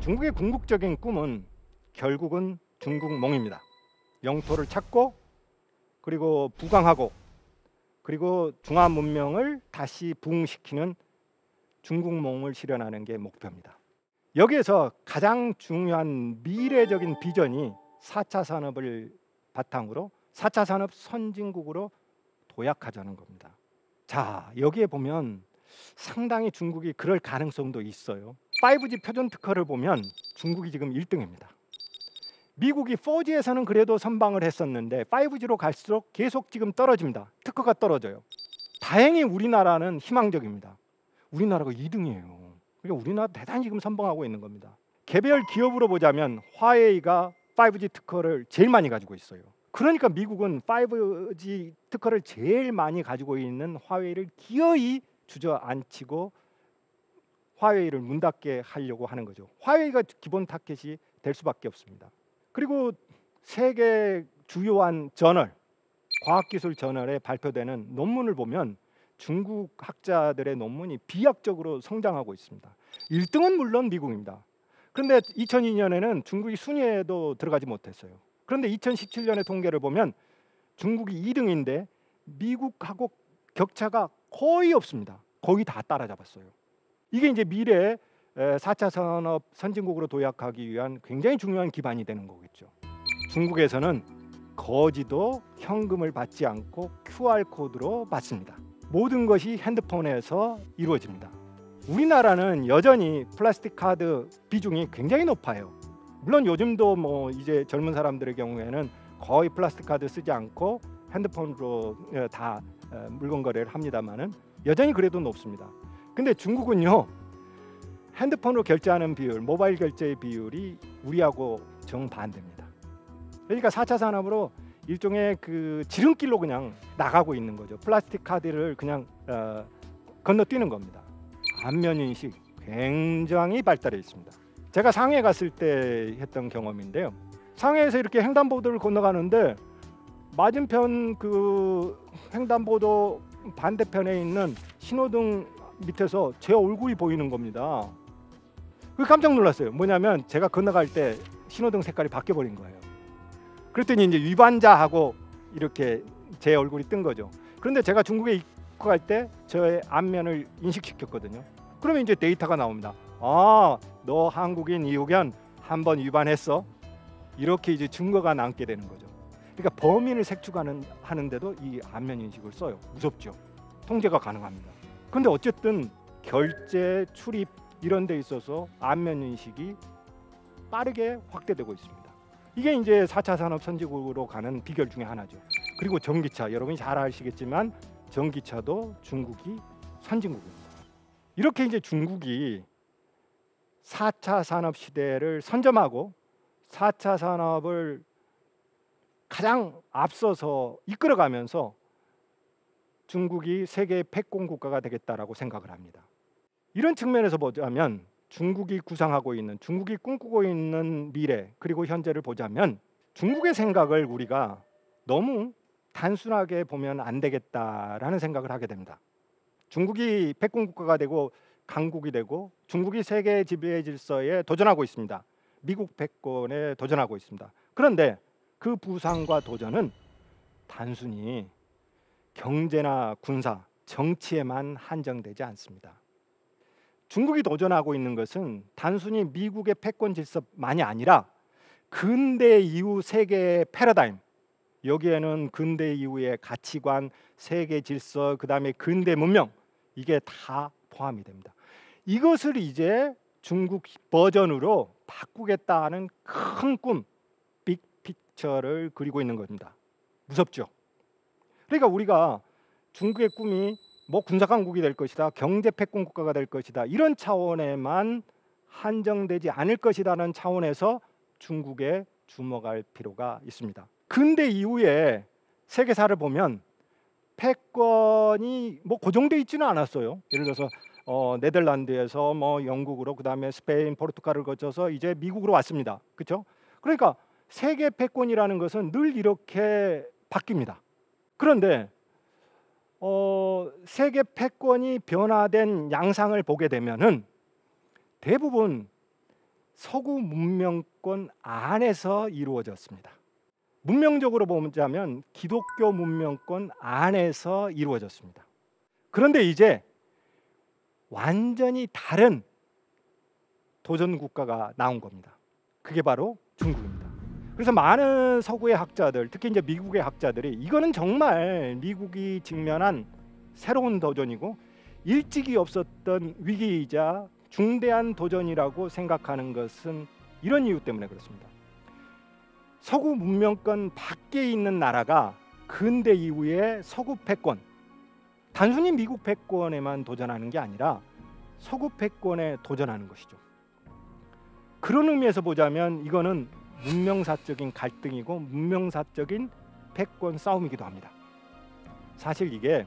중국의 궁극적인 꿈은 결국은 중국몽입니다. 영토를 찾고 그리고 부강하고 그리고 중화 문명을 다시 부흥시키는 중국몽을 실현하는 게 목표입니다. 여기에서 가장 중요한 미래적인 비전이 4차 산업을 바탕으로 4차 산업 선진국으로 도약하자는 겁니다. 자, 여기에 보면 상당히 중국이 그럴 가능성도 있어요. 5G 표준 특허를 보면 중국이 지금 1등입니다. 미국이 4G에서는 그래도 선방을 했었는데 5G로 갈수록 계속 지금 떨어집니다. 특허가 떨어져요. 다행히 우리나라는 희망적입니다. 우리나라가 2등이에요. 그러니까 우리나라 대단히 지금 선방하고 있는 겁니다. 개별 기업으로 보자면 화웨이가 5G 특허를 제일 많이 가지고 있어요. 그러니까 미국은 5G 특허를 제일 많이 가지고 있는 화웨이를 기어이 주저앉히고 화웨이를 문 닫게 하려고 하는 거죠. 화웨이가 기본 타켓이 될 수밖에 없습니다. 그리고 세계 주요한 저널, 과학기술 저널에 발표되는 논문을 보면 중국 학자들의 논문이 비약적으로 성장하고 있습니다. 1등은 물론 미국입니다. 그런데 2002년에는 중국이 순위에도 들어가지 못했어요. 그런데 2017년의 통계를 보면 중국이 2등인데 미국하고 격차가 거의 없습니다. 거의 다 따라잡았어요. 이게 이제 미래 4차 산업 선진국으로 도약하기 위한 굉장히 중요한 기반이 되는 거겠죠. 중국에서는 거지도 현금을 받지 않고 QR코드로 받습니다. 모든 것이 핸드폰에서 이루어집니다. 우리나라는 여전히 플라스틱 카드 비중이 굉장히 높아요. 물론 요즘도 뭐 이제 젊은 사람들의 경우에는 거의 플라스틱 카드 쓰지 않고 핸드폰으로 다 물건 거래를 합니다만은 여전히 그래도 높습니다. 근데 중국은요, 핸드폰으로 결제하는 비율, 모바일 결제의 비율이 우리하고 정반대입니다. 그러니까 4차 산업으로 일종의 그 지름길로 그냥 나가고 있는 거죠. 플라스틱 카드를 그냥 건너뛰는 겁니다. 안면 인식 굉장히 발달해 있습니다. 제가 상해 갔을 때 했던 경험인데요. 상해에서 이렇게 횡단보도를 건너가는데 맞은편 그 횡단보도 반대편에 있는 신호등 밑에서 제 얼굴이 보이는 겁니다. 그 깜짝 놀랐어요. 뭐냐면 제가 건너갈 때 신호등 색깔이 바뀌어 버린 거예요. 그랬더니 이제 위반자하고 이렇게 제 얼굴이 뜬 거죠. 그런데 제가 중국에 입국할 때 저의 안면을 인식시켰거든요. 그러면 이제 데이터가 나옵니다. 아, 너 한국인 이호견 한번 위반했어. 이렇게 이제 증거가 남게 되는 거죠. 그러니까 범인을 색출하는데도 이 안면 인식을 써요. 무섭죠. 통제가 가능합니다. 근데 어쨌든 결제, 출입 이런 데 있어서 안면 인식이 빠르게 확대되고 있습니다. 이게 이제 4차 산업 선진국으로 가는 비결 중에 하나죠. 그리고 전기차, 여러분이 잘 아시겠지만 전기차도 중국이 선진국입니다. 이렇게 이제 중국이 4차 산업 시대를 선점하고 4차 산업을 가장 앞서서 이끌어가면서 중국이 세계의 패권 국가가 되겠다라고 생각을 합니다. 이런 측면에서 보자면 중국이 구상하고 있는, 중국이 꿈꾸고 있는 미래 그리고 현재를 보자면 중국의 생각을 우리가 너무 단순하게 보면 안 되겠다라는 생각을 하게 됩니다. 중국이 패권 국가가 되고 강국이 되고 중국이 세계 지배 질서에 도전하고 있습니다. 미국 패권에 도전하고 있습니다. 그런데 그 부상과 도전은 단순히 경제나 군사, 정치에만 한정되지 않습니다. 중국이 도전하고 있는 것은 단순히 미국의 패권 질서만이 아니라 근대 이후 세계의 패러다임, 여기에는 근대 이후의 가치관, 세계 질서, 그다음에 근대 문명, 이게 다 포함이 됩니다. 이것을 이제 중국 버전으로 바꾸겠다는 큰 꿈, 빅피처를 그리고 있는 겁니다. 무섭죠? 그러니까 우리가 중국의 꿈이 뭐 군사강국이 될 것이다, 경제 패권 국가가 될 것이다, 이런 차원에만 한정되지 않을 것이라는 차원에서 중국에 주목할 필요가 있습니다. 근대 이후에 세계사를 보면 패권이 뭐 고정돼 있지는 않았어요. 예를 들어서 네덜란드에서 뭐 영국으로, 그다음에 스페인, 포르투갈을 거쳐서 이제 미국으로 왔습니다. 그렇죠? 그러니까 세계 패권이라는 것은 늘 이렇게 바뀝니다. 그런데 세계 패권이 변화된 양상을 보게 되면은 대부분 서구 문명권 안에서 이루어졌습니다. 문명적으로 보자면 기독교 문명권 안에서 이루어졌습니다. 그런데 이제 완전히 다른 도전 국가가 나온 겁니다. 그게 바로 중국입니다. 그래서 많은 서구의 학자들, 특히 이제 미국의 학자들이 이거는 정말 미국이 직면한 새로운 도전이고 일찍이 없었던 위기이자 중대한 도전이라고 생각하는 것은 이런 이유 때문에 그렇습니다. 서구 문명권 밖에 있는 나라가 근대 이후에 서구 패권, 단순히 미국 패권에만 도전하는 게 아니라 서구 패권에 도전하는 것이죠. 그런 의미에서 보자면 이거는 문명사적인 갈등이고 문명사적인 패권 싸움이기도 합니다. 사실 이게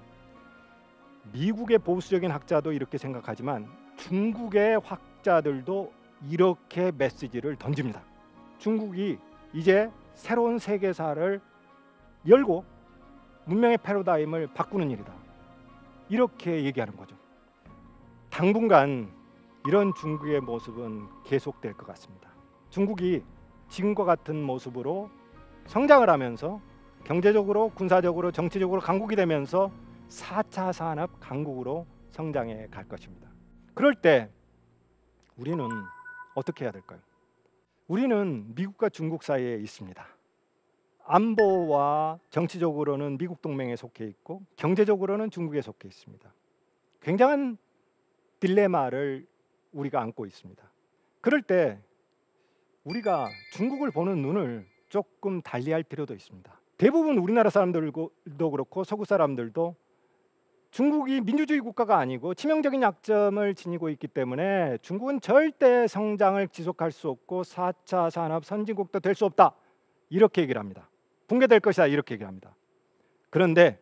미국의 보수적인 학자도 이렇게 생각하지만 중국의 학자들도 이렇게 메시지를 던집니다. 중국이 이제 새로운 세계사를 열고 문명의 패러다임을 바꾸는 일이다. 이렇게 얘기하는 거죠. 당분간 이런 중국의 모습은 계속될 것 같습니다. 중국이 지금과 같은 모습으로 성장을 하면서 경제적으로, 군사적으로, 정치적으로 강국이 되면서 4차 산업 강국으로 성장해 갈 것입니다. 그럴 때 우리는 어떻게 해야 될까요? 우리는 미국과 중국 사이에 있습니다. 안보와 정치적으로는 미국 동맹에 속해 있고 경제적으로는 중국에 속해 있습니다. 굉장한 딜레마를 우리가 안고 있습니다. 그럴 때 우리가 중국을 보는 눈을 조금 달리할 필요도 있습니다. 대부분 우리나라 사람들도 그렇고 서구 사람들도 중국이 민주주의 국가가 아니고 치명적인 약점을 지니고 있기 때문에 중국은 절대 성장을 지속할 수 없고 4차 산업 선진국도 될 수 없다. 이렇게 얘기를 합니다. 붕괴될 것이다. 이렇게 얘기를 합니다. 그런데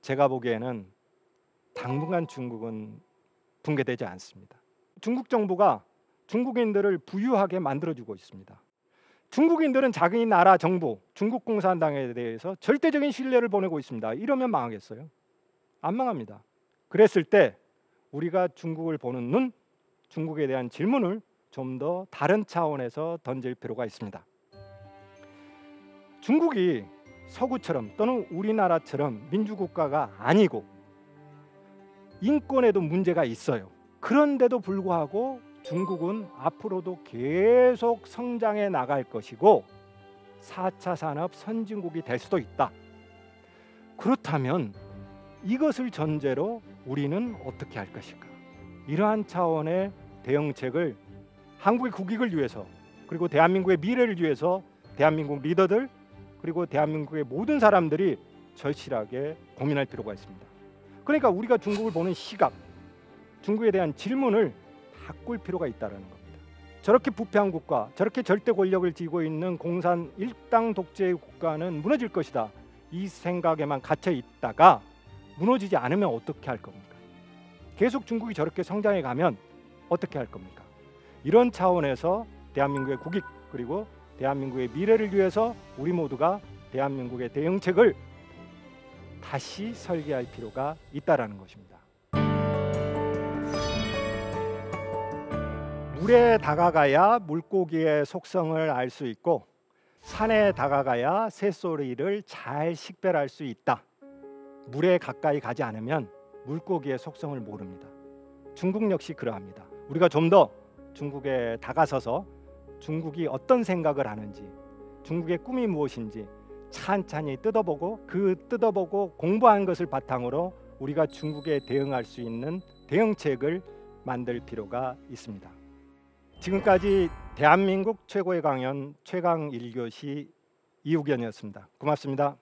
제가 보기에는 당분간 중국은 붕괴되지 않습니다. 중국 정부가 중국인들을 부유하게 만들어주고 있습니다. 중국인들은 자기 나라 정부, 중국 공산당에 대해서 절대적인 신뢰를 보내고 있습니다. 이러면 망하겠어요? 안 망합니다. 그랬을 때 우리가 중국을 보는 눈, 중국에 대한 질문을 좀 더 다른 차원에서 던질 필요가 있습니다. 중국이 서구처럼 또는 우리나라처럼 민주국가가 아니고 인권에도 문제가 있어요. 그런데도 불구하고 중국은 앞으로도 계속 성장해 나갈 것이고 4차 산업 선진국이 될 수도 있다. 그렇다면 이것을 전제로 우리는 어떻게 할 것일까? 이러한 차원의 대응책을 한국의 국익을 위해서 그리고 대한민국의 미래를 위해서 대한민국 리더들 그리고 대한민국의 모든 사람들이 절실하게 고민할 필요가 있습니다. 그러니까 우리가 중국을 보는 시각, 중국에 대한 질문을 바꿀 필요가 있다는 겁니다. 저렇게 부패한 국가, 저렇게 절대 권력을 쥐고 있는 공산 일당 독재의 국가는 무너질 것이다. 이 생각에만 갇혀 있다가 무너지지 않으면 어떻게 할 겁니까? 계속 중국이 저렇게 성장해 가면 어떻게 할 겁니까? 이런 차원에서 대한민국의 국익 그리고 대한민국의 미래를 위해서 우리 모두가 대한민국의 대응책을 다시 설계할 필요가 있다라는 것입니다. 물에 다가가야 물고기의 속성을 알 수 있고 산에 다가가야 새소리를 잘 식별할 수 있다. 물에 가까이 가지 않으면 물고기의 속성을 모릅니다. 중국 역시 그러합니다. 우리가 좀 더 중국에 다가서서 중국이 어떤 생각을 하는지, 중국의 꿈이 무엇인지 찬찬히 뜯어보고 공부한 것을 바탕으로 우리가 중국에 대응할 수 있는 대응책을 만들 필요가 있습니다. 지금까지 대한민국 최고의 강연 최강 1교시 이욱연이었습니다. 고맙습니다.